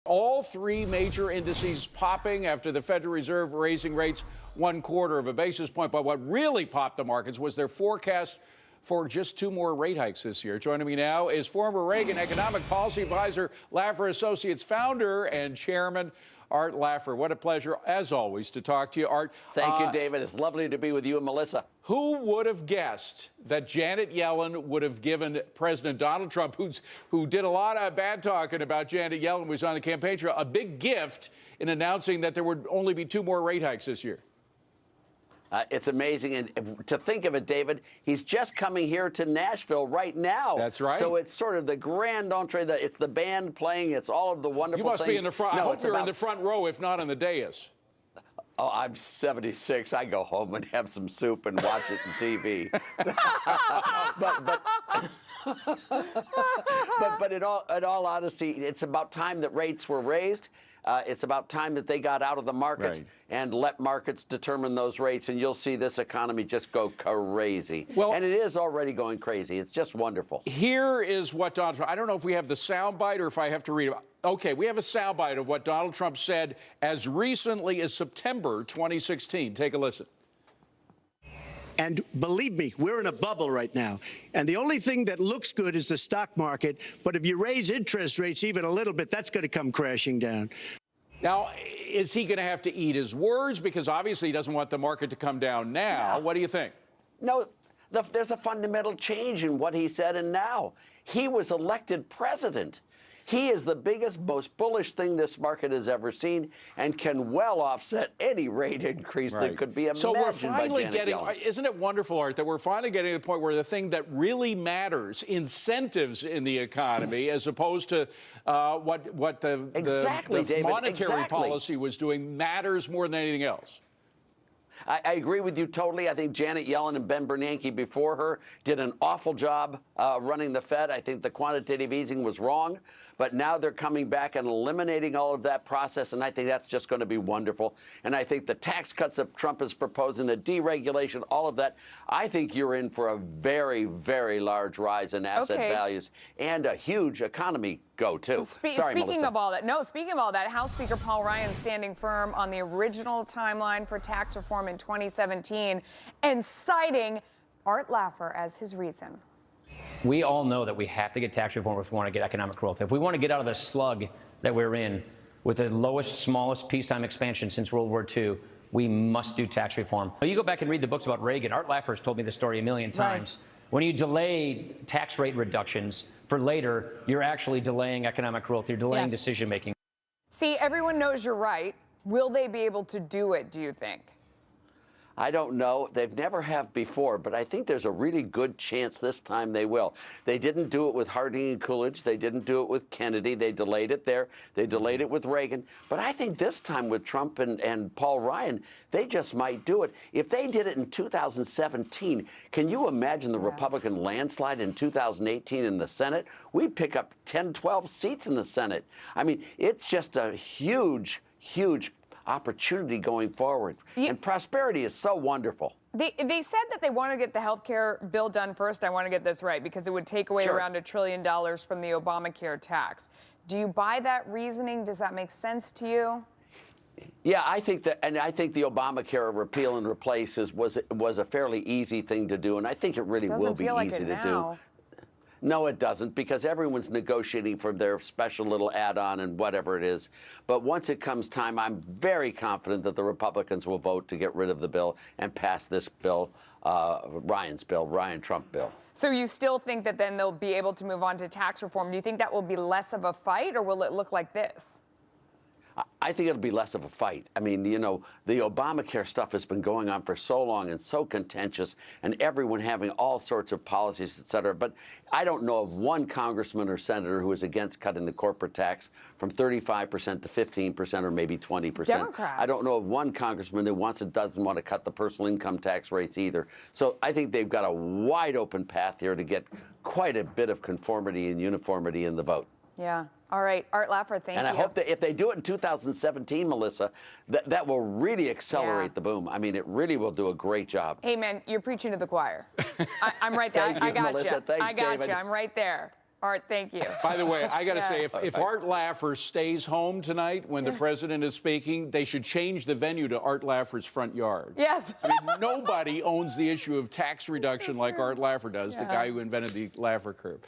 All three major indices popping after the Federal Reserve raising rates 1/4 of a basis point. But what really popped the markets was their forecast for just 2 more rate hikes this year. Joining me now is former Reagan Economic Policy Advisor, Laffer Associates founder and chairman, Art Laffer. What a pleasure, as always, to talk to you, Art. Thank you, David. It's lovely to be with you and Melissa. Who would have guessed that Janet Yellen would have given President Donald Trump, who did a lot of bad talking about Janet Yellen, was on the campaign trail, a big gift in announcing that there would only be 2 more rate hikes this year? It's amazing. And to think of it, David, he's just coming here to Nashville right now. That's right. So it's sort of the grand entree. It's the band playing. It's all of the wonderful things. You must be in the front. No, I hope you're in the front row, if not on the dais. Oh, I'm 76. I go home and have some soup and watch it on TV. but in all honesty, it's about time that rates were raised. It's about time that they got out of the market and let markets determine those rates, and you'll see this economy just go crazy. Well, and it is already going crazy. It's just wonderful. Here is what Donald Trump, I don't know if we have the soundbite or if I have to read it. Okay, we have a soundbite of what Donald Trump said as recently as September 2016. Take a listen. And believe me, we're in a bubble right now. And the only thing that looks good is the stock market. But if you raise interest rates even a little bit, that's going to come crashing down. Now, is he going to have to eat his words? Because obviously he doesn't want the market to come down now. What do you think? No, there's a fundamental change in what he said and now. He was elected president. He is the biggest, most bullish thing this market has ever seen and can well offset any rate increase that could be imagined. So we're finally getting, Yellen. Isn't it wonderful, Art, that we're finally getting to the point where the thing that really matters, incentives in the economy, as opposed to what the monetary policy was doing, matters more than anything else. I agree with you totally. I think Janet Yellen and Ben Bernanke before her did an awful job running the Fed. I think the quantitative easing was wrong, but now they're coming back and eliminating all of that process, and I think that's just going to be wonderful. And I think the tax cuts that Trump is proposing, the deregulation, all of that, I think you're in for a very, very large rise in asset values and a huge economy go, too. Speaking of all that, House Speaker Paul Ryan standing firm on the original timeline for tax reform in 2017 and citing Art Laffer as his reason. We all know that we have to get tax reform if we want to get economic growth. If we want to get out of the slug that we're in with the lowest, smallest peacetime expansion since World War II, we must do tax reform. You go back and read the books about Reagan. Art Laffer has told me this story a million times. When you delay tax rate reductions for later, you're actually delaying economic growth. You're delaying decision making. See, everyone knows you're right. Will they be able to do it, do you think? I don't know. They've never have before, but I think there's a really good chance this time they will. They didn't do it with Harding and Coolidge. They didn't do it with Kennedy. They delayed it there. They delayed it with Reagan. But I think this time with Trump and Paul Ryan, they just might do it. If they did it in 2017, can you imagine the Republican landslide in 2018 in the Senate? We'd pick up 10, 12 seats in the Senate. I mean, it's just a huge, huge opportunity going forward. And prosperity is so wonderful. They said that they want to get the health care bill done first. I want to get this right, because it would take away around $1 trillion from the Obamacare tax. Do you buy that reasoning? Does that make sense to you? Yeah, I think that, and I think the Obamacare repeal and replace was a fairly easy thing to do, and I think it really will be easy to do. No, it doesn't, because everyone's negotiating for their special little add-on and whatever it is. But once it comes time, I'm very confident that the Republicans will vote to get rid of the bill and pass this bill, Ryan-Trump bill. So you still think that then they'll be able to move on to tax reform? Do you think that will be less of a fight, or will it look like this? I think it'll be less of a fight. I mean, you know, the Obamacare stuff has been going on for so long and so contentious, and everyone having all sorts of policies, et cetera. But I don't know of one congressman or senator who is against cutting the corporate tax from 35% to 15% or maybe 20%. Democrats. I don't know of one congressman who doesn't want to cut the personal income tax rates either. So I think they've got a wide open path here to get quite a bit of conformity and uniformity in the vote. Yeah. All right. Art Laffer, thank you. And I hope that if they do it in 2017, Melissa, that will really accelerate the boom. I mean, it really will do a great job. Hey, man, you're preaching to the choir. I'm right there. I got you. Melissa. Thanks, I got David. you. I'm right there. Art, thank you. By the way, I got to Yeah. say, if Art Laffer stays home tonight when the president is speaking, they should change the venue to Art Laffer's front yard. Yes. I mean, nobody owns the issue of tax reduction like Art Laffer does, the Yeah. guy who invented the Laffer curve.